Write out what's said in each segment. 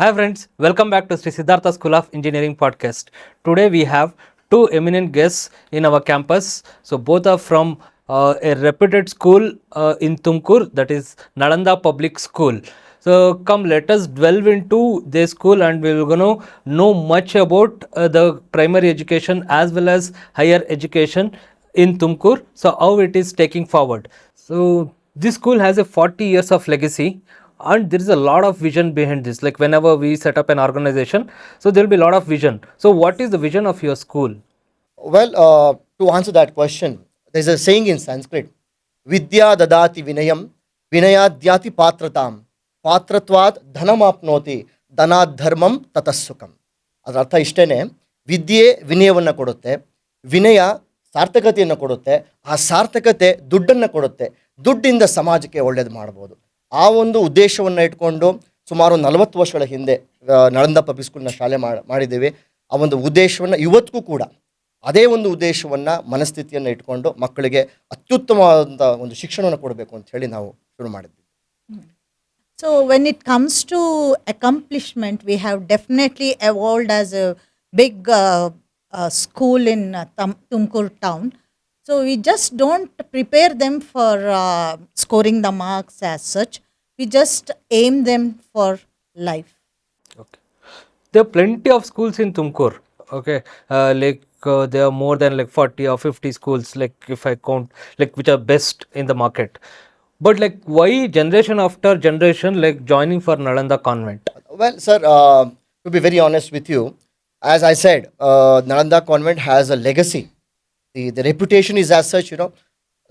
Hi friends, welcome back to Sri Siddhartha School of Engineering podcast. Today we have two eminent guests in our campus. So both are from a reputed school in Tumkur, that is Nalanda Public School. So come, let us delve into their school and we're gonna know much about the primary education as well as higher education in Tumkur. So how it is taking forward. So this school has a 40 years of legacy and there is a lot of vision behind this. Like whenever we set up an organization, so there will be a lot of vision. So what is the vision of your school? Well, to answer that question, there's a saying in Sanskrit, Vidya dadati vinayam, vinayadhyati patratam, patratvad dhanamapnoti, ಧನಾತ್ ಧರ್ಮಂ ತತಸ್ಸುಖಂ. ಅದರ ಅರ್ಥ ಇಷ್ಟೇನೆ, ವಿದ್ಯೆ ವಿನಯವನ್ನು ಕೊಡುತ್ತೆ, ವಿನಯ ಸಾರ್ಥಕತೆಯನ್ನು ಕೊಡುತ್ತೆ, ಆ ಸಾರ್ಥಕತೆ ದುಡ್ಡನ್ನು ಕೊಡುತ್ತೆ, ದುಡ್ಡಿಂದ ಸಮಾಜಕ್ಕೆ ಒಳ್ಳೇದು ಮಾಡ್ಬೋದು. ಆ ಒಂದು ಉದ್ದೇಶವನ್ನು ಇಟ್ಕೊಂಡು ಸುಮಾರು 40 ವರ್ಷಗಳ ಹಿಂದೆ ನಳಂದ ಪಬ್ಲಿಕ್ ಸ್ಕೂಲ್ನ ಶಾಲೆ ಮಾಡಿದ್ದೇವೆ. ಆ ಒಂದು ಉದ್ದೇಶವನ್ನು ಇವತ್ತಿಗೂ ಕೂಡ ಅದೇ ಒಂದು ಉದ್ದೇಶವನ್ನು ಮನಸ್ಥಿತಿಯನ್ನು ಇಟ್ಕೊಂಡು ಮಕ್ಕಳಿಗೆ ಅತ್ಯುತ್ತಮವಾದಂಥ ಒಂದು ಶಿಕ್ಷಣವನ್ನು ಕೊಡಬೇಕು ಅಂತ ಹೇಳಿ ನಾವು ಶುರು ಮಾಡಿದ್ವಿ. So when it comes to accomplishment, we have definitely evolved as a big school in Tumkur town. So we just don't prepare them for scoring the marks as such. We just aim them for life. Okay. There are plenty of schools in Tumkur. Okay. There are more than like 40 or 50 schools, like if I count, like which are best in the market. But like why generation after generation like joining for Nalanda Convent? Well, sir, to be very honest with you, as I said, Nalanda Convent has a legacy. The reputation is as such,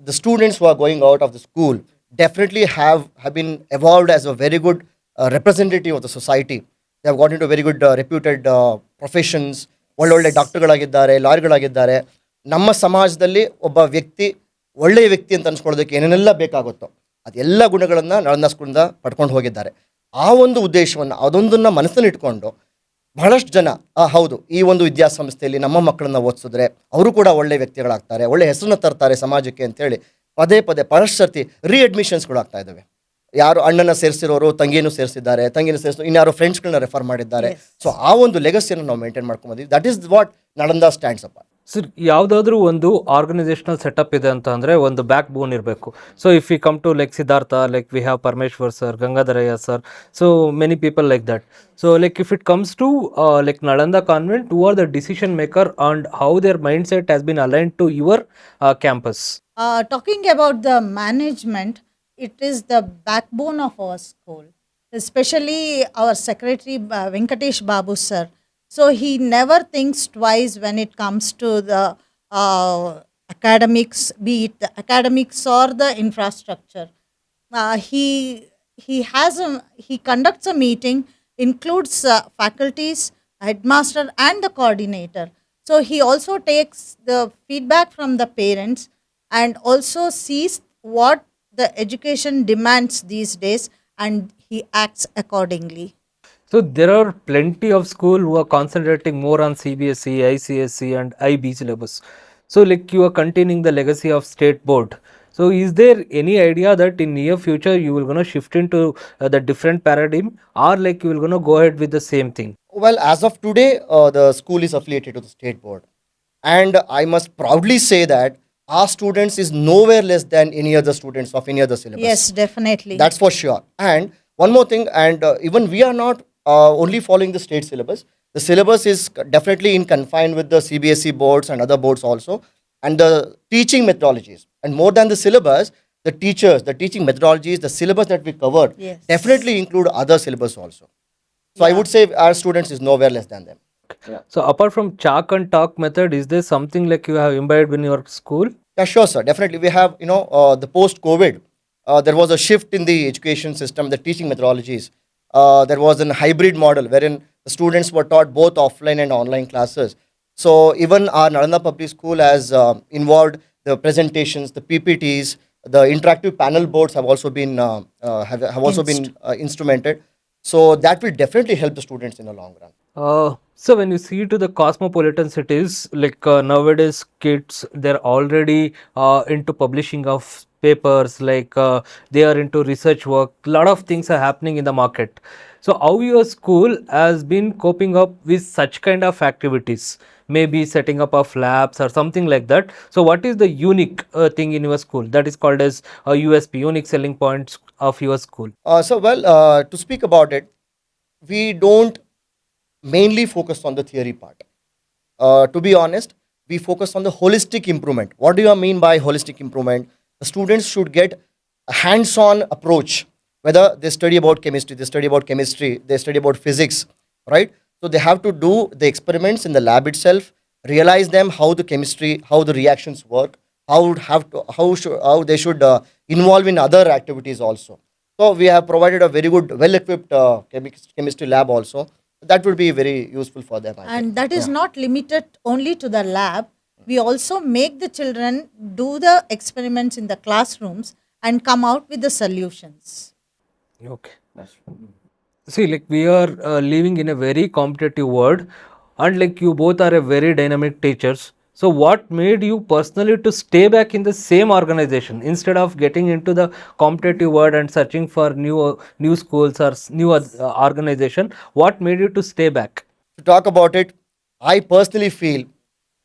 the students who are going out of the school definitely have been evolved as a very good representative of the society. They have got into very good reputed professions. ಒಳ್ಳೊಳ್ಳೆ ಡಾಕ್ಟರ್ಗಳಾಗಿದ್ದಾರೆ, ಲಾಯರ್ಗಳಾಗಿದ್ದಾರೆ. ನಮ್ಮ ಸಮಾಜದಲ್ಲಿ ಒಬ್ಬ ವ್ಯಕ್ತಿ ಒಳ್ಳೆಯ ವ್ಯಕ್ತಿ ಅಂತ ಅನ್ಸ್ಕೊಳ್ಳೋದಕ್ಕೆ ಏನೇನೆಲ್ಲ ಬೇಕಾಗುತ್ತೋ ಅದೆಲ್ಲ ಗುಣಗಳನ್ನು ನಳಂದ ಸ್ಕೂಲಿಂದ ಪಡ್ಕೊಂಡು ಹೋಗಿದ್ದಾರೆ. ಆ ಒಂದು ಉದ್ದೇಶವನ್ನು ಅದೊಂದನ್ನು ಮನಸ್ಸಲ್ಲಿ ಇಟ್ಕೊಂಡು ಬಹಳಷ್ಟು ಜನ ಹೌದು, ಈ ಒಂದು ವಿದ್ಯಾಸಂಸ್ಥೆಯಲ್ಲಿ ನಮ್ಮ ಮಕ್ಕಳನ್ನ ಓದಿಸಿದ್ರೆ ಅವರು ಕೂಡ ಒಳ್ಳೆ ವ್ಯಕ್ತಿಗಳಾಗ್ತಾರೆ, ಒಳ್ಳೆ ಹೆಸರನ್ನ ತರ್ತಾರೆ ಸಮಾಜಕ್ಕೆ ಅಂತೇಳಿ ಪದೇ ಪದೇ ಬಹಳಷ್ಟು ಸರ್ತಿ ರೀಅಡ್ಮಿಷನ್ಸ್ಗಳು ಆಗ್ತಾ ಇದ್ದಾವೆ. ಯಾರು ಅಣ್ಣನ ಸೇರಿಸಿರೋರು ತಂಗಿಯನ್ನು ಸೇರಿಸಿದ್ದಾರೆ, ತಂಗಿನ ಸೇರಿಸಿದ್ರು, ಇನ್ಯಾರು ಫ್ರೆಂಡ್ಸ್ಗಳನ್ನ ರೆಫರ್ ಮಾಡಿದ್ದಾರೆ. ಸೊ ಆ ಒಂದು ಲೆಗಸಿಯನ್ನು ನಾವು ಮೇಂಟೈನ್ ಮಾಡ್ಕೊಂಡ್ಬಂದಿದ್ದೀವಿ. That is what Nalanda stands up. Sir, ಯಾವುದಾದ್ರೂ ಒಂದು ಆರ್ಗನೈಸೇಷನಲ್ ಸೆಟಪ್ ಇದೆ ಅಂತ ಅಂದರೆ ಒಂದು ಬ್ಯಾಕ್ ಬೋನ್ ಇರಬೇಕು. So if you come to like Siddharth, like we have Parameshwar sir, Gangadharaiah sir, so many people like that. So like if it comes to like Nalanda Convent, who are the decision maker and how their mindset has been aligned to your campus? Talking about the management, it is the backbone of our school, especially our secretary Venkatesh Babu sir. So he never thinks twice when it comes to the academics, be it the academics or the infrastructure. He conducts a meeting, includes faculties, headmaster, and the coordinator. So he also takes the feedback from the parents and also sees what the education demands these days, and he acts accordingly. So there are plenty of school who are concentrating more on CBSE, ICSE and IB syllabus. So like you are continuing the legacy of state board. So is there any idea that in near future you will gonna shift into the different paradigm, or like you will gonna go ahead with the same thing? Well, as of today, the school is affiliated to the state board. And I must proudly say that our students is nowhere less than any other students of any other syllabus. Yes, definitely. That's for sure. And one more thing, and even we are not only following the state syllabus. The syllabus is definitely in confined with the CBSE boards and other boards also. And the teaching methodologies. And more than the syllabus, the teachers, the teaching methodologies, the syllabus that we covered Yes. definitely include other syllabus also. So I would say our students is nowhere less than them. So apart from chalk and talk method, is there something like you have imbibed in your school? Yeah, sure, sir. Definitely. We have, the post-COVID, there was a shift in the education system, the teaching methodologies. There was a hybrid model wherein the students were taught both offline and online classes. So even our Nalanda Public School has involved the presentations, the PPTs, the interactive panel boards have also been instrumented. So that will definitely help the students in the long run. So when you see to the cosmopolitan cities, like nowadays kids, they're already into publishing of papers, like they are into research work. A lot of things are happening in the market. So how your school has been coping up with such kind of activities? Maybe setting up of labs or something like that. So what is the unique thing in your school that is called as a USP, unique selling points of your school? To speak about it, we don't mainly focus on the theory part. To be honest, we focus on the holistic improvement. What do you mean by holistic improvement? The students should get a hands-on approach, whether they study about chemistry, they study about physics, right? So they have to do the experiments in the lab itself, realize them how the chemistry, how the reactions work, how they should involve in other activities also. So we have provided a very good, well-equipped chemistry lab also. That would be very useful for them, I think. And that is not limited only to the lab. We also make the children do the experiments in the classrooms and come out with the solutions. Okay. See, like we are living in a very competitive world, and like you both are a very dynamic teachers. So, what made you personally to stay back in the same organization instead of getting into the competitive world and searching for new schools or new organization? What made you to stay back? To talk about it, I personally feel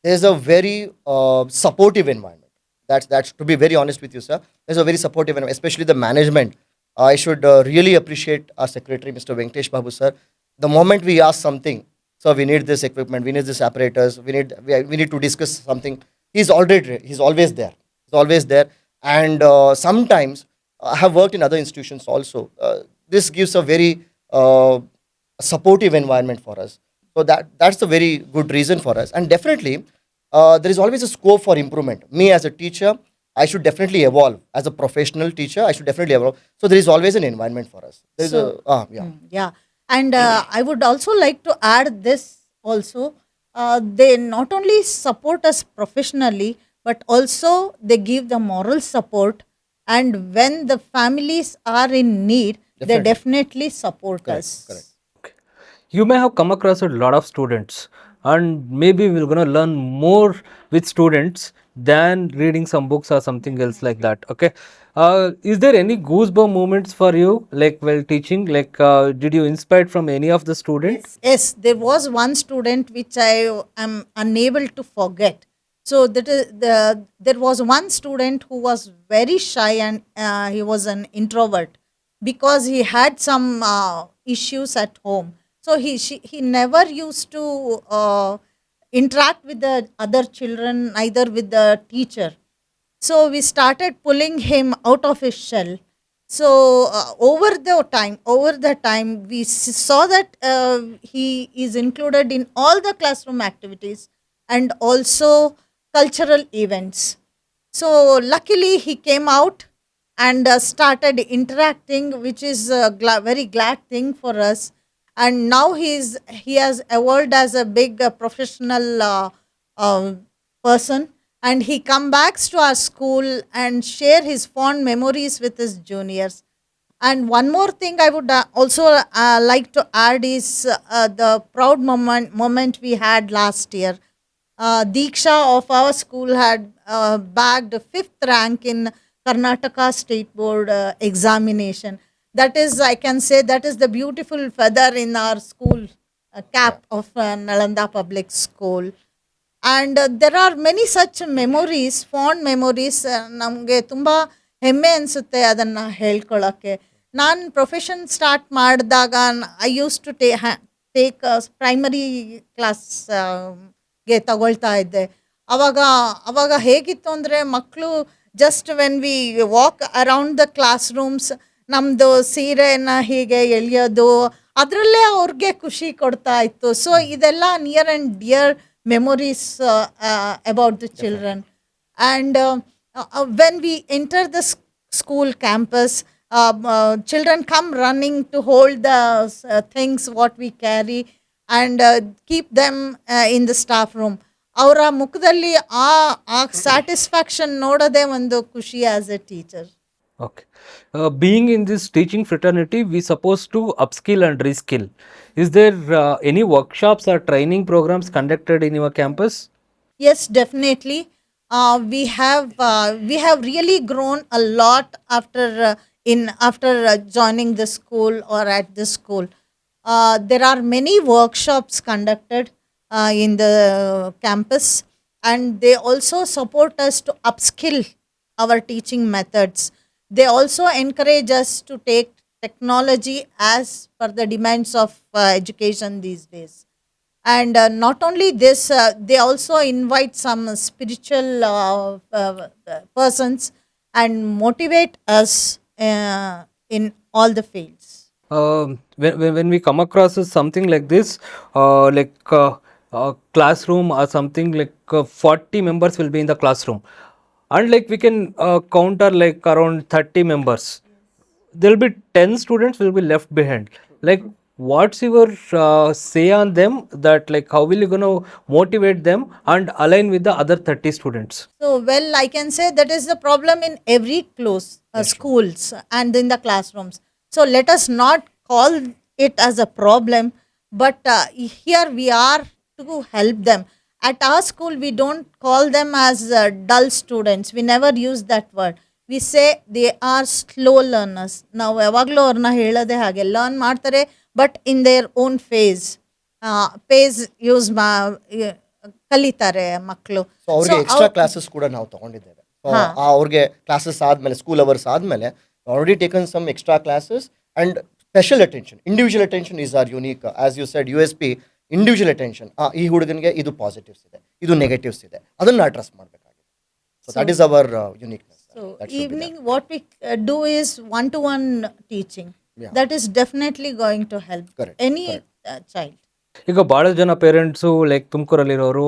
there's a very supportive environment. That's to be very honest with you, sir. There's a very supportive environment, especially the management. I should really appreciate our secretary, Mr. Venkatesh Babu, sir. The moment we ask something, so we need this equipment, we need this apparatus, we need to discuss something. He's always there. He's always there. And sometimes I have worked in other institutions also. This gives a very supportive environment for us. So that's a very good reason for us. And definitely, there is always a scope for improvement. Me as a teacher, I should definitely evolve. As a professional teacher, I should definitely evolve. So there is always an environment for us. There is Yeah. And I would also like to add this also. They not only support us professionally, but also they give the moral support. And when the families are in need, they definitely support us. correct. You may have come across a lot of students, and maybe we're going to learn more with students than reading some books or something else like that. Okay. Is there any goosebump moments for you, like while teaching? Like, did you inspired from any of the students? Yes, there was one student which I am unable to forget. So there was one student who was very shy and he was an introvert because he had some issues at home. So he never used to interact with the other children, neither with the teacher. So we started pulling him out of his shell. So over the time, we saw that he is included in all the classroom activities and also cultural events. So luckily, he came out and started interacting, which is a very glad thing for us. And now he has evolved as a big professional person, and he come back to our school and share his fond memories with his juniors. And one more thing I would also like to add is the proud moment we had last year. Diksha of our school had bagged 5th rank in Karnataka State Board examination. That is, I can say, that is the beautiful feather in our school cap of Nalanda Public School. And there are many such memories, fond memories. ನಮಗೆ ತುಂಬ ಹೆಮ್ಮೆ ಅನಿಸುತ್ತೆ ಅದನ್ನು ಹೇಳ್ಕೊಳ್ಳೋಕ್ಕೆ. ನಾನು profession start ಮಾಡಿದಾಗ I use to take primary ಕ್ಲಾಸ್ಗೆ ತಗೊಳ್ತಾ ಇದ್ದೆ. ಅವಾಗ ಹೇಗಿತ್ತು ಅಂದರೆ ಮಕ್ಕಳು just when we walk around the classrooms ನಮ್ಮದು ಸೀರೆನ ಹೀಗೆ ಎಳೆಯೋದು ಅದರಲ್ಲೇ ಅವ್ರಿಗೆ ಖುಷಿ ಕೊಡ್ತಾ ಇತ್ತು. ಸೊ ಇದೆಲ್ಲ near and dear memories about the children. And when we enter the school campus, children come running to hold the things what we carry and keep them in the staff room. ಅವರ ಮುಖದಲ್ಲಿ ಆ satisfaction ನೋಡೋದೇ ಒಂದು ಖುಷಿ as A teacher. Okay. Being in this teaching fraternity, we supposed to upskill and reskill. Is there any workshops or training programs conducted in your campus? Yes, definitely. we have really grown a lot after joining the school or at this school. There are many workshops conducted in the campus, and they also support us to upskill our teaching methods. They also encourage us to take technology as per the demands of education these days. And not only this, they also invite some spiritual persons and motivate us in all the fields. When we come across something like this, classroom or something like 40 members will be in the classroom, and like we can counter like around 30 members, there'll be 10 students will be left behind. Like, what's your say on them, that like how will you gonna motivate them and align with the other 30 students? So, well, I can say that is the problem in every close schools and in the classrooms. So, let us not call it as a problem, but here we are to help them. At our school, we don't call them as dull students. We never use that word. We say they are slow learners. ನಾವು ಯಾವಾಗಲೂ ಅವ್ರನ್ನ ಹೇಳೋದೇ ಹಾಗೆ, learn ಮಾಡ್ತಾರೆ but in their own phase use ಕಲಿತಾರೆ ಮಕ್ಕಳು. So ಅವ್ರಿಗೆ extra classes ಕೂಡ ನಾವು ತಗೊಂಡಿದ್ದೇವೆ. ಅವ್ರಿಗೆ ಕ್ಲಾಸಸ್ ಆದಮೇಲೆ, ಸ್ಕೂಲ್ ಅವರ್ಸ್ ಆದಮೇಲೆ already taken some extra classes and special attention, individual attention is are unique. As you said, USP individual attention. ಈ ಹುಡುಗನಿಗೆ ಇದು ಪಾಸಿಟಿವ್ಸ್ ಇದೆ, ಇದು ನೆಗೆಟಿವ್ಸ್ ಇದೆ, ಅದನ್ನು ಅಡ್ರೆಸ್ ಮಾಡಬೇಕಾಗಿದೆ. So that is our uniqueness. So evening, what we do is one-to-one teaching. Yeah. That is definitely going to help Correct, any child. ಈಗ ಭಾಳ ಜನ ಪೇರೆಂಟ್ಸು ಲೈಕ್ ತುಮಕೂರಲ್ಲಿರೋರು,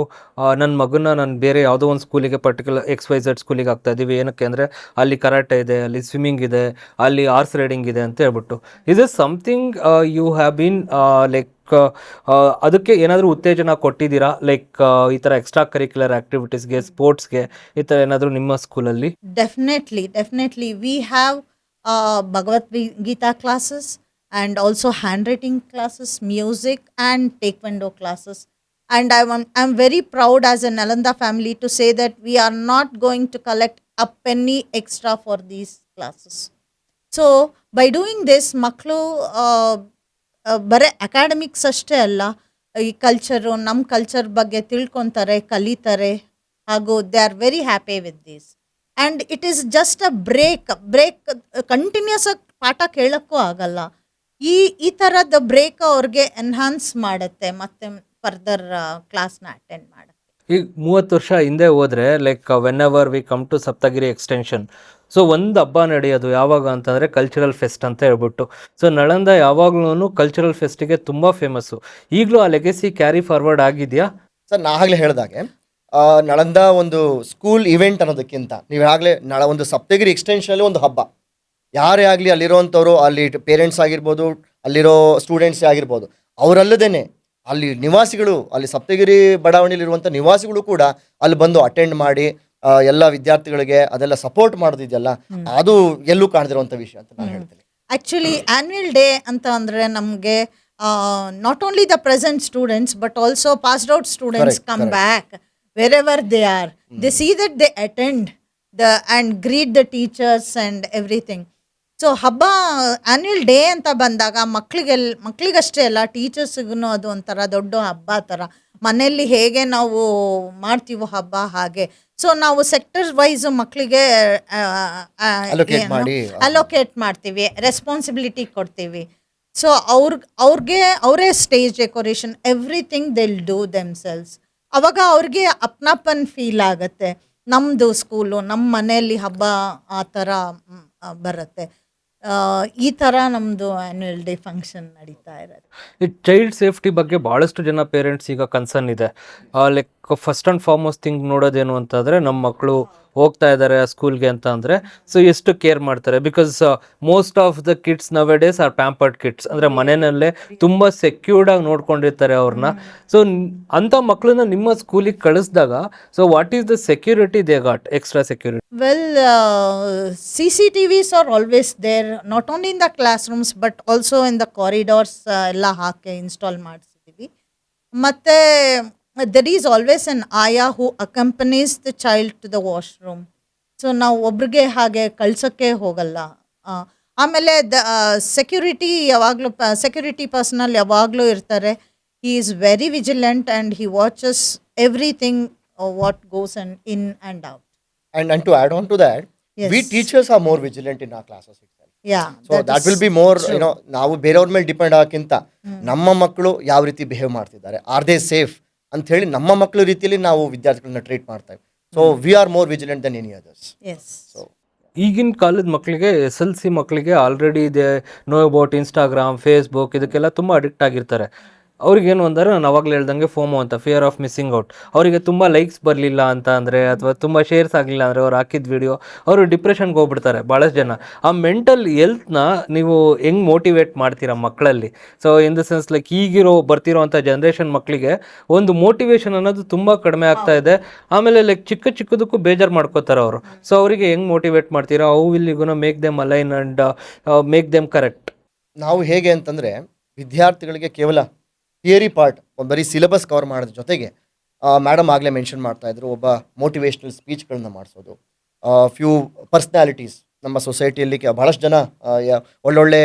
ನನ್ನ ಮಗನ ನಾನು ಬೇರೆ ಯಾವುದೋ ಒಂದು ಸ್ಕೂಲಿಗೆ ಪರ್ಟಿಕ್ಯುಲರ್ XYZ ಸ್ಕೂಲಿಗೆ ಆಗ್ತಾ ಇದ್ದೀವಿ, ಏನಕ್ಕೆ ಅಂದರೆ ಅಲ್ಲಿ ಕರಾಟೆ ಇದೆ, ಅಲ್ಲಿ ಸ್ವಿಮ್ಮಿಂಗ್ ಇದೆ, ಅಲ್ಲಿ ಆರ್ಸ್ ರೈಡಿಂಗ್ ಇದೆ ಅಂತ ಹೇಳ್ಬಿಟ್ಟು. Is is something you have been like ಅದಕ್ಕೆ ಏನಾದರೂ ಉತ್ತೇಜನ ಕೊಟ್ಟಿದ್ದೀರಾ? ಲೈಕ್ ಈ ಥರ ಎಕ್ಸ್ಟ್ರಾ ಕರಿಕ್ಯುಲರ್ ಆ್ಯಕ್ಟಿವಿಟೀಸ್ಗೆ, ಸ್ಪೋರ್ಟ್ಸ್ಗೆ, ಈ ಥರ ಏನಾದರೂ ನಿಮ್ಮ ಸ್ಕೂಲಲ್ಲಿ? Definitely. We have Bhagavad Gita classes and also handwriting classes, music and taekwondo classes. And I'm very proud as a Nalanda family to say that we are not going to collect a penny extra for these classes. So by doing this, ಮಕ್ಕಳು ಬರೀ academics ಅಷ್ಟೇ ಅಲ್ಲ, ಈ culture, ನಮ್ಮ culture ಬಗ್ಗೆ ತಿಳ್ಕೊತಾರೆ, ಕಲಿತಾರೆ, ಹಾಗೂ they are very happy with this. And it is just a break continuous ಆಗಿ ಪಾಠ ಕೇಳೋಕ್ಕೂ ಆಗಲ್ಲ. ಈ ಥರದ ಬ್ರೇಕ್ ಅವ್ರಿಗೆ ಎನ್ಹಾನ್ಸ್ ಮಾಡುತ್ತೆ, ಮತ್ತೆ ಫರ್ದರ್ ಕ್ಲಾಸ್ನ ಅಟೆಂಡ್ ಮಾಡುತ್ತೆ. ಈಗ 30 ವರ್ಷ ಹಿಂದೆ ಹೋದರೆ, like whenever we come to Saptagiri extension, so ಒಂದು ಹಬ್ಬ ನಡೆಯೋದು ಯಾವಾಗ ಅಂತಂದರೆ ಕಲ್ಚರಲ್ ಫೆಸ್ಟ್ ಅಂತ ಹೇಳ್ಬಿಟ್ಟು. ಸೊ ನಳಂದ ಯಾವಾಗ್ಲೂ ಕಲ್ಚರಲ್ ಫೆಸ್ಟಿಗೆ ತುಂಬ ಫೇಮಸ್ಸು. ಈಗಲೂ ಆ ಲೆಗೆಸಿ ಕ್ಯಾರಿ ಫಾರ್ವರ್ಡ್ ಆಗಿದೆಯಾ? ಸರ್, ನಾ ಆಗಲೇ ಹೇಳಿದಾಗೆ ನಳಂದ ಒಂದು ಸ್ಕೂಲ್ ಇವೆಂಟ್ ಅನ್ನೋದಕ್ಕಿಂತ, ನೀವು ಆಗಲೇ ಒಂದು ಸಪ್ತಗಿರಿ ಎಕ್ಸ್ಟೆನ್ಷನಲ್ಲಿ ಒಂದು ಹಬ್ಬ. ಯಾರೇ ಆಗಲಿ, ಅಲ್ಲಿರೋವಂಥವ್ರು, ಅಲ್ಲಿ ಪೇರೆಂಟ್ಸ್ ಆಗಿರ್ಬೋದು, ಅಲ್ಲಿರೋ ಸ್ಟೂಡೆಂಟ್ಸ್ ಆಗಿರ್ಬೋದು, ಅವರಲ್ಲದೇ ಅಲ್ಲಿ ನಿವಾಸಿಗಳು, ಅಲ್ಲಿ ಸಪ್ತಗಿರಿ ಬಡಾವಣೆಯಲ್ಲಿರುವಂಥ ನಿವಾಸಿಗಳು ಕೂಡ ಅಲ್ಲಿ ಬಂದು ಅಟೆಂಡ್ ಮಾಡಿ ಎಲ್ಲ ವಿದ್ಯಾರ್ಥಿಗಳಿಗೆ ಅದೆಲ್ಲ ಸಪೋರ್ಟ್ ಮಾಡೋದಿದೆಯಲ್ಲ, ಅದು ಎಲ್ಲೂ ಕಾಣದಿರುವಂಥ ವಿಷಯ ಅಂತ ನಾನು ಹೇಳ್ತೀನಿ. ಆ್ಯಕ್ಚುಲಿ ಆ್ಯನ್ಯುವಲ್ ಡೇ ಅಂತ ಅಂದರೆ ನಮಗೆ not only the present students but also passed out students come back wherever they are. They see that they attend and greet the teachers and everything. So ಹಬ್ಬ ಆ್ಯನ್ಯುವಲ್ ಡೇ ಅಂತ ಬಂದಾಗ ಮಕ್ಕಳಿಗಷ್ಟೇ ಅಲ್ಲ, ಟೀಚರ್ಸ್ಗೂ ಅದು ಒಂಥರ ದೊಡ್ಡ ಹಬ್ಬ ಥರ. ಮನೆಯಲ್ಲಿ ಹೇಗೆ ನಾವು ಮಾಡ್ತೀವೋ ಹಬ್ಬ ಹಾಗೆ. ಸೊ ನಾವು ಸೆಕ್ಟರ್ ವೈಸ್ ಮಕ್ಕಳಿಗೆ ಅಲೋಕೇಟ್ ಮಾಡ್ತೀವಿ, ರೆಸ್ಪಾನ್ಸಿಬಿಲಿಟಿ ಕೊಡ್ತೀವಿ. ಸೊ ಅವರೇ stage decoration, everything they will do themselves. ಅವಾಗ ಅವ್ರಿಗೆ ಅಪ್ನಾಪನ್ ಫೀಲ್ ಆಗುತ್ತೆ, ನಮ್ಮದು ಸ್ಕೂಲು, ನಮ್ಮ ಮನೆಯಲ್ಲಿ ಹಬ್ಬ ಆ ಥರ ಬರುತ್ತೆ. ಈ ಥರ ನಮ್ಮದು ಆ್ಯನ್ಯುವಲ್ ಡೇ ಫಂಕ್ಷನ್ ನಡೀತಾ ಇರೋದು. ಈ ಚೈಲ್ಡ್ ಸೇಫ್ಟಿ ಬಗ್ಗೆ ಭಾಳಷ್ಟು ಜನ ಪೇರೆಂಟ್ಸ್ ಈಗ ಕನ್ಸರ್ನ್ ಇದೆ. Like first and foremost thing ನೋಡೋದೇನು ಅಂತಂದರೆ, ನಮ್ಮ ಮಕ್ಕಳು ಹೋಗ್ತಾ ಇದ್ದಾರೆ ಸ್ಕೂಲ್ಗೆ ಅಂತ ಅಂದರೆ, ಸೊ ಎಷ್ಟು ಕೇರ್ ಮಾಡ್ತಾರೆ. Because most of the kids nowadays are pampered kids, ಅಂದರೆ ಮನೆಯಲ್ಲೇ ತುಂಬ ಸೆಕ್ಯೂರ್ಡಾಗಿ ನೋಡ್ಕೊಂಡಿರ್ತಾರೆ ಅವ್ರನ್ನ. ಸೊ ಅಂಥ ಮಕ್ಕಳನ್ನ ನಿಮ್ಮ ಸ್ಕೂಲಿಗೆ ಕಳಿಸಿದಾಗ, so what is the security they got, extra security? Well, CCTVs are always there, not only in the classrooms but also in the corridors ಎಲ್ಲ ಹಾಕಿ ಇನ್ಸ್ಟಾಲ್ ಮಾಡಿಸಿದ್ದೀವಿ. ಮತ್ತು there is always an ayah who accompanies the child to the washroom. So ನಾವು ಒಬ್ರಿಗೆ ಹಾಗೆ ಕಳ್ಸೋಕ್ಕೆ ಹೋಗಲ್ಲ. ಆಮೇಲೆ security ಯಾವಾಗಲೂ security personal ಯಾವಾಗಲೂ ಇರ್ತಾರೆ. He is very vigilant and he watches everything what goes and in and out. And to add on to that, Yes. we teachers are more vigilant in our classes itself. Yeah, so that will be more ನಾವು ಬೇರೆಯವ್ರ ಮೇಲೆ depend ಆಗೋಕ್ಕಿಂತ ನಮ್ಮ ಮಕ್ಕಳು ಯಾವ ರೀತಿ behave ಮಾಡ್ತಿದ್ದಾರೆ, are they safe ಅಂತ ಹೇಳಿ ನಮ್ಮ ಮಕ್ಕಳ ರೀತಿಯಲ್ಲಿ ನಾವು ವಿದ್ಯಾರ್ಥಿಗಳನ್ನ ಟ್ರೀಟ್ ಮಾಡ್ತೇವೆ. So we are more vigilant than any others. Yes. So ಈಗಿನ ಕಾಲದ ಮಕ್ಕಳಿಗೆ SLC ಮಕ್ಕಳಿಗೆ ಆಲ್ರೆಡಿ ಇದೆ ನೋ ಅಬೌಟ್ ಇನ್ಸ್ಟಾಗ್ರಾಮ್, ಫೇಸ್ಬುಕ್ ಇದಕ್ಕೆಲ್ಲ ತುಂಬ ಅಡಿಕ್ಟ್ ಆಗಿರ್ತಾರೆ. ಅವ್ರಿಗೇನು ಅಂದರೆ ನಾನು ಅವಾಗಲೇ ಹೇಳ್ದಂಗೆ ಫೋಮೋ ಅಂತ, ಫಿಯರ್ ಆಫ್ ಮಿಸ್ಸಿಂಗ್ ಔಟ್. ಅವರಿಗೆ ತುಂಬ ಲೈಕ್ಸ್ ಬರಲಿಲ್ಲ ಅಂತ ಅಂದರೆ ಅಥವಾ ತುಂಬ ಶೇರ್ಸ್ ಆಗಲಿಲ್ಲ ಅಂದರೆ ಅವ್ರು ಹಾಕಿದ ವಿಡಿಯೋ ಅವರು ಡಿಪ್ರೆಷನ್ಗೆ ಹೋಗ್ಬಿಡ್ತಾರೆ ಭಾಳಷ್ಟು ಜನ. ಆ ಮೆಂಟಲ್ ಹೆಲ್ತ್ನ ನೀವು ಹೆಂಗೆ ಮೋಟಿವೇಟ್ ಮಾಡ್ತೀರಾ ಮಕ್ಕಳಲ್ಲಿ? So in the sense like ಬರ್ತಿರೋ ಅಂಥ ಜನ್ರೇಷನ್ ಮಕ್ಕಳಿಗೆ ಒಂದು ಮೋಟಿವೇಶನ್ ಅನ್ನೋದು ತುಂಬ ಕಡಿಮೆ ಆಗ್ತಾ ಇದೆ. ಆಮೇಲೆ ಲೈಕ್ ಚಿಕ್ಕದಕ್ಕೂ ಬೇಜಾರು ಮಾಡ್ಕೋತಾರೆ ಅವರು. ಸೊ ಅವರಿಗೆ ಹೆಂಗೆ ಮೋಟಿವೇಟ್ ಮಾಡ್ತೀರಾ? How will you gonna make them align and make them correct? ನಾವು ಹೇಗೆ ಅಂತಂದರೆ ವಿದ್ಯಾರ್ಥಿಗಳಿಗೆ ಕೇವಲ ಥಿಯರಿ ಪಾರ್ಟ್ ಬರೀ ಸಿಲೆಬಸ್ ಕವರ್ ಮಾಡೋದ್ರ ಜೊತೆಗೆ ಮೇಡಮ್ ಆಗಲೇ ಮೆನ್ಷನ್ ಮಾಡ್ತಾಯಿದ್ರು, ಒಬ್ಬ ಮೋಟಿವೇಶ್ನಲ್ ಸ್ಪೀಚ್ಗಳನ್ನ ಮಾಡಿಸೋದು, ಫ್ಯೂ ಪರ್ಸ್ನಾಲಿಟೀಸ್ ನಮ್ಮ ಸೊಸೈಟಿಯಲ್ಲಿ ಭಾಳಷ್ಟು ಜನ ಒಳ್ಳೊಳ್ಳೆ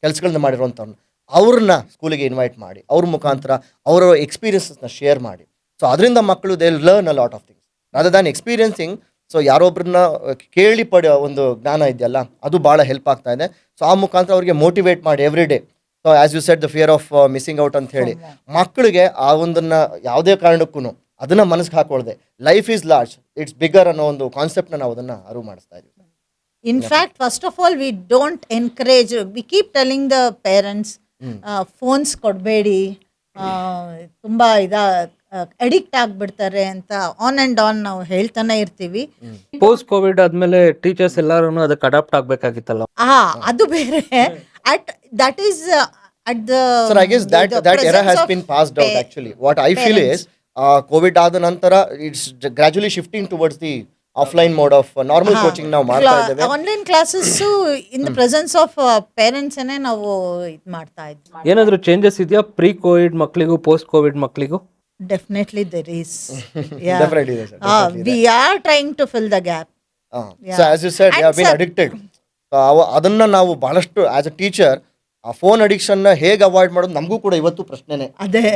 ಕೆಲಸಗಳನ್ನ ಮಾಡಿರೋಂಥವ್ರನ್ನ ಅವ್ರನ್ನ ಸ್ಕೂಲಿಗೆ ಇನ್ವೈಟ್ ಮಾಡಿ ಅವ್ರ ಮುಖಾಂತರ ಅವರ ಎಕ್ಸ್ಪೀರಿಯನ್ಸಸ್ನ ಶೇರ್ ಮಾಡಿ. ಸೊ ಅದರಿಂದ ಮಕ್ಕಳು they learn a lot of things rather than experiencing. So ಯಾರೊಬ್ಬರನ್ನ ಕೇಳಿ ಪಡೆಯೋ ಒಂದು ಜ್ಞಾನ ಇದೆಯಲ್ಲ ಅದು ಭಾಳ ಹೆಲ್ಪ್ ಆಗ್ತಾ ಇದೆ. ಸೊ ಆ ಮುಖಾಂತರ ಅವ್ರಿಗೆ ಮೋಟಿವೇಟ್ ಮಾಡಿ every day. So as you said the fear of missing out ಅಂತ ಹೇಳಿ ಮಕ್ಕಳಿಗೆ ಆ ಒಂದನ್ನು ಯಾವುದೇ ಕಾರಣಕ್ಕೂ ಅದನ್ನು ಮನಸ್ಸಿಗೆ ಹಾಕೊಳ್ದೆ life is large, it's bigger ಅನ್ನೋ ಒಂದು ಕಾನ್ಸೆಪ್ಟ್ನ ನಾವು ಅದನ್ನು ಅರಿವು ಮಾಡಿಸ್ತಾ ಇದ್ದೀವಿ. In fact, first of all, we don't encourage, we keep telling the parents, phones ಕೊಡಬೇಡಿ, ತುಂಬ ಅಡಿಕ್ಟ್ ಆಗಿಬಿಡ್ತಾರೆ ಅಂತ ಆನ್ ಆ್ಯಂಡ್ ಆನ್ ನಾವು ಹೇಳ್ತಾನೆ ಇರ್ತೀವಿ. ಪೋಸ್ಟ್ ಕೋವಿಡ್ ಆದಮೇಲೆ ಟೀಚರ್ಸ್ ಎಲ್ಲರೂ ಅದಕ್ಕೆ ಅಡಾಪ್ಟ್ ಆಗಬೇಕಾಗಿತ್ತಲ್ಲ. ಅದು ಬೇರೆ. At that is at the Sir, I guess that era has been passed out actually. What I feel is COVID ಆದ ನಂತರ it's ಗ್ರಾಜುಯಲಿ shifting towards the offline mode of normal coaching ನಾವು ಮಾಡ್ತಾ ಇದ್ದೇವೆ. Online classes in the presence of parents ನಾವು ಇದು ಮಾಡ್ತಾ ಇದ್ವಿ. ಏನಾದರೂ ಚೇಂಜಸ್ ಇದೆಯಾ ಪ್ರೀ ಕೋವಿಡ್ ಮಕ್ಕಳಿಗೂ ಪೋಸ್ಟ್ ಕೋವಿಡ್ ಮಕ್ಕಳಿಗೂ? Definitely there is. Definitely there is, sir. We are trying to fill the gap. So as you said, they have been addicted. ಅದನ್ನ ನಾವು ಬಹಳಷ್ಟು ಆಸ್ ಅ ಟೀಚರ್ ಆ ಫೋನ್ ಅಡಿಕ್ಷನ್ನ ಹೇಗೆ avoid ಮಾಡೋದು ನಮಗೂ ಕೂಡ ಇವತ್ತು ಪ್ರಶ್ನೆನೇ.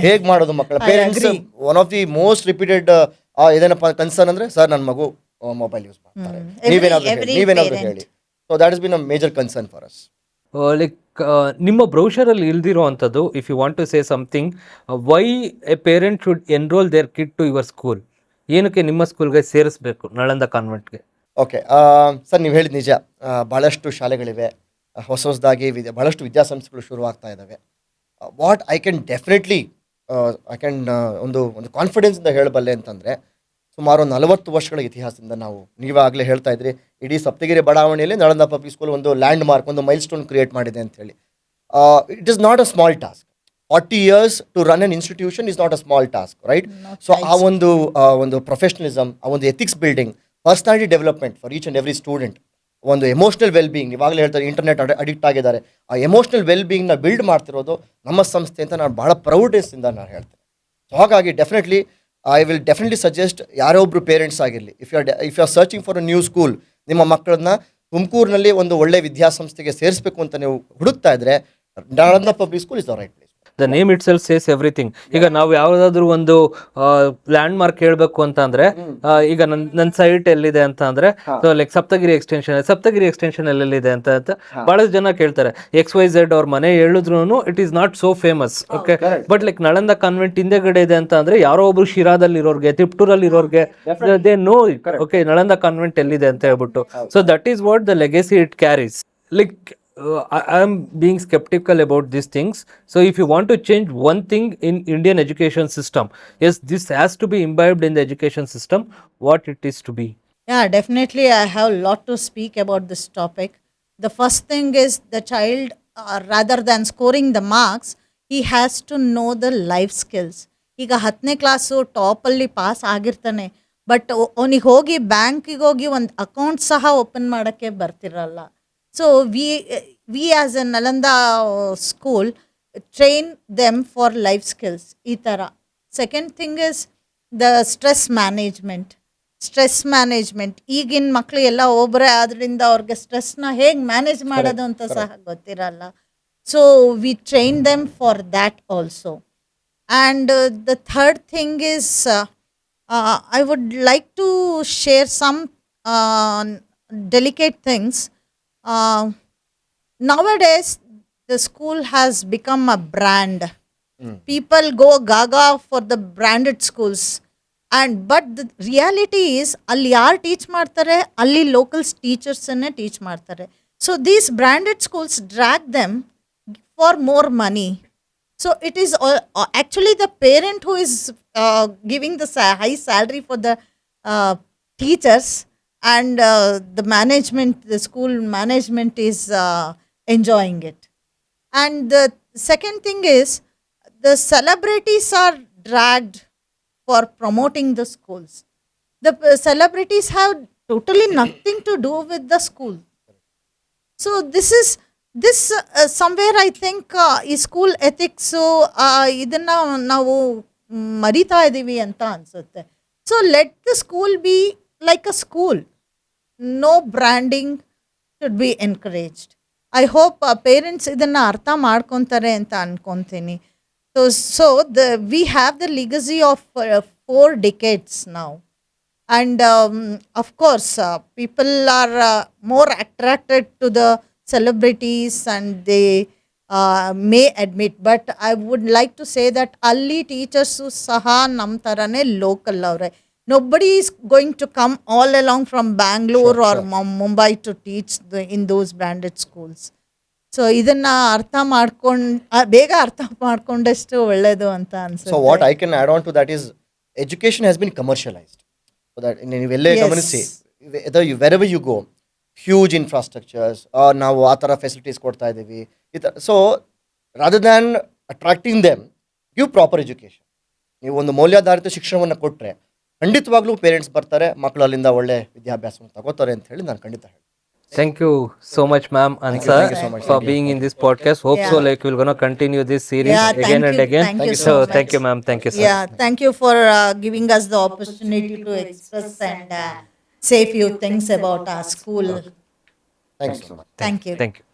ಹೇಗೆ ಮಾಡೋದು ಮಕ್ಕಳ parents one of the most repeated ಇದೇನಪ್ಪ ಕನ್ಸರ್ನ್ ಅಂದ್ರೆ ಸರ್ ನನ್ನ ಮಗು ಮೊಬೈಲ್ ಯೂಸ್ ಮಾಡ್ತಾರೆ, ನೀವೇನಾದ್ರು ಹೇಳಿ. So that is been a major concern for us. Like ನಿಮ್ಮ ಬ್ರೌಷರಲ್ಲಿ ಇಲ್ದಿರೋ ಅಂಥದ್ದು, if you want to say something, why a parent should enrol their kid to your school? ಏನಕ್ಕೆ ನಿಮ್ಮ ಸ್ಕೂಲ್ಗೆ ಸೇರಿಸ್ಬೇಕು ನಳಂದ ಕಾನ್ವೆಂಟ್ಗೆ? ಓಕೆ ಸರ್, ನೀವು ಹೇಳಿದ ನಿಜ. ಭಾಳಷ್ಟು ಶಾಲೆಗಳಿವೆ, ಹೊಸದಾಗಿ ಭಾಳಷ್ಟು ವಿದ್ಯಾಸಂಸ್ಥೆಗಳು ಶುರುವಾಗ್ತಾ ಇದ್ದಾವೆ. ವಾಟ್ ಐ ಕ್ಯಾನ್ ಡೆಫಿನೆಟ್ಲಿ ಒಂದು ಕಾನ್ಫಿಡೆನ್ಸಿಂದ ಹೇಳಬಲ್ಲೆ ಅಂತಂದರೆ, ಸುಮಾರು 40 ವರ್ಷಗಳ ಇತಿಹಾಸದಿಂದ ನೀವಾಗಲೇ ಹೇಳ್ತಾ ಇದ್ರಿ, ಇಡೀ ಸಪ್ತಗಿರಿ ಬಡಾವಣೆಯಲ್ಲಿ ನಳಂದ ಪಬ್ಲಿಕ್ ಸ್ಕೂಲ್ ಒಂದು ಲ್ಯಾಂಡ್ ಮಾರ್ಕ್, ಒಂದು ಮೈಲ್ ಸ್ಟೋನ್ ಕ್ರಿಯೇಟ್ ಮಾಡಿದೆ ಅಂತ ಹೇಳಿ. It is not a small task. 40 years to run an institution is not a small task, right? So ಆ ಒಂದು ಪ್ರೊಫೆಷನಲಿಸಮ್, ಆ ಒಂದು ethics building, personality development for each and every student, ಒಂದು emotional well being, ಇವಾಗಲೇ ಹೇಳ್ತಾರೆ internet addict ಆಗಿದ್ದಾರೆ, ಆ emotional well ಬೀಯಿಂಗ್ನ build ಮಾಡ್ತಿರೋದು ನಮ್ಮ ಸಂಸ್ಥೆ ಅಂತ ನಾನು ಭಾಳ ಪ್ರೌಡೆಸ್ಸಿಂದ ನಾನು ಹೇಳ್ತೇನೆ. ಸೊ ಹಾಗಾಗಿ definitely I will definitely suggest ಯಾರೋ ಒಬ್ಬರು ಪೇರೆಂಟ್ಸ್ ಆಗಿರಲಿ, if you are searching for a new school, ನಿಮ್ಮ ಮಕ್ಕಳನ್ನ ತುಮಕೂರಿನಲ್ಲಿ ಒಂದು ಒಳ್ಳೆ ವಿದ್ಯಾಸಂಸ್ಥೆಗೆ ಸೇರಿಸಬೇಕು ಅಂತ ನೀವು ಹುಡುಕ್ತಾ ಇದ್ರೆ, Nalanda public school is the right place. The name it self says everything. ಈಗ ನಾವು ಯಾವುದಾದ್ರೂ ಒಂದು ಲ್ಯಾಂಡ್ ಮಾರ್ಕ್ ಹೇಳಬೇಕು ಅಂತ ಅಂದ್ರೆ, ಈಗ ನನ್ನ ಸೈಟ್ ಎಲ್ಲಿದೆ ಅಂತ ಅಂದ್ರೆ, ಸೊ ಲೈಕ್ ಸಪ್ತಗಿರಿ ಎಕ್ಸ್ಟೆನ್ಷನ್ ಎಲ್ಲೆಲ್ಲಿದೆ ಅಂತ ಬಹಳಷ್ಟು ಜನ ಕೇಳ್ತಾರೆ. XYZ ಅವ್ರ ಮನೆ ಹೇಳಿದ್ರು it is not so famous. Okay, but like Nalanda convent ಹಿಂದೆಗಡೆ ಇದೆ ಅಂತ ಅಂದ್ರೆ ಯಾರೋ ಒಬ್ರು ಶಿರಾದಲ್ಲಿ ಇರೋರ್ಗೆ, ತಿಪ್ಟೂರಲ್ಲಿ ಇರೋರ್ಗೆ they know it. Okay, Nalanda convent ಎಲ್ಲಿದೆ ಅಂತ ಹೇಳ್ಬಿಟ್ಟು. So that is what the legacy it carries. Like I am being skeptical about these things. So if you want to change one thing in Indian education system, yes, this has to be imbibed in the education system, what it is to be. Yeah, definitely I have a lot to speak about this topic. The first thing is the child, rather than scoring the marks, he has to know the life skills. ಈಗ 10ನೇ class ಟಾಪಲ್ಲಿ pass ಆಗಿರ್ತಾನೆ, but ಅವನಿಗೆ ಹೋಗಿ ಬ್ಯಾಂಕಿಗೆ ಹೋಗಿ ಒಂದು account ಸಹ open ಮಾಡೋಕ್ಕೆ ಬರ್ತಿರಲ್ಲ. So we as a Nalanda school train them for life skills. ಈ ಥರ second thing is the stress management. Stress management ಈಗಿನ ಮಕ್ಕಳು ಎಲ್ಲ ಒಬ್ಬರೇ ಆದ್ರಿಂದ ಅವ್ರಿಗೆ ಸ್ಟ್ರೆಸ್ನ ಹೇಗೆ ಮ್ಯಾನೇಜ್ ಮಾಡೋದು ಅಂತ ಸಹ ಗೊತ್ತಿರಲ್ಲ. So we train them for that also. And the third thing is I would like to share some delicate things. Nowadays, the school has become a brand. People go gaga for the branded schools. But the reality is, ಅಲ್ಲಿ ಯಾರು teach ಮಾಡ್ತಾರೆ, ಅಲ್ಲಿ locals ಟೀಚರ್ಸನ್ನೇ teach ಮಾಡ್ತಾರೆ. So these branded schools drag them for more money. So it is actually the parent who is giving the high salary for the teachers, and the management, the school management is enjoying it. And the second thing is, the celebrities are dragged for promoting the schools. The celebrities have totally nothing to do with the school. So this somewhere I think ಈ school ethics ಇದನ್ನು ನಾವು ಮರಿತಾ ಇದ್ದೀವಿ ಅಂತ ಅನಿಸುತ್ತೆ. So let the school be like a school. No branding should be encouraged. I hope parents ಇದನ್ನು ಅರ್ಥ ಮಾಡ್ಕೊತಾರೆ ಅಂತ ಅನ್ಕೊತೀನಿ. So we have the legacy of 4 decades now. And of course, people are more attracted to the celebrities, and they may admit, but I would like to say that alli teachers saha nam tarane local avre. Nobody is going to come all along from Bangalore or Mumbai to teach in those branded schools. So ಇದನ್ನ ಅರ್ಥ ಬೇಗ ಅರ್ಥ ಮಾಡ್ಕೊಂಡಷ್ಟು ಒಳ್ಳೇದು ಅಂತ ಅನ್ಸುತ್ತೆ. So what I can add on to that is, education has been commercialized. So that ನೀವೆಲ್ಲೇ ಗಮನಿಸಿ, wherever you go, huge infrastructures, ನಾವು ಆ ಥರ ಫೆಸಿಲಿಟೀಸ್ ಕೊಡ್ತಾ ಇದ್ದೀವಿ. So rather than attracting them, give proper education. ನೀವು ಒಂದು ಮೌಲ್ಯಾಧಾರಿತ ಶಿಕ್ಷಣವನ್ನು ಕೊಟ್ಟರೆ ಖಂಡಿತವಾಗ್ಲೂ ಪೇರೆಂಟ್ಸ್ ಬರ್ತಾರೆ, ಮಕ್ಕಳು ಅಲ್ಲಿಂದ ಒಳ್ಳೆ ವಿದ್ಯಾಭ್ಯಾಸವನ್ನು ತಗೋತಾರೆ ಅಂತ ಹೇಳಿ ನಾನು ಖಂಡಿತ ಹೇಳ್ತೀನಿ. Thank you so much, ma'am, and sir, for being in this podcast. Hope so, like we're gonna continue this series Yeah, again and again. Thank you So so much. thank you, ma'am. Thank you, sir. Yeah, thank you for giving us the opportunity to express and say few things about our school. Thanks so much. Thank you. Thank you.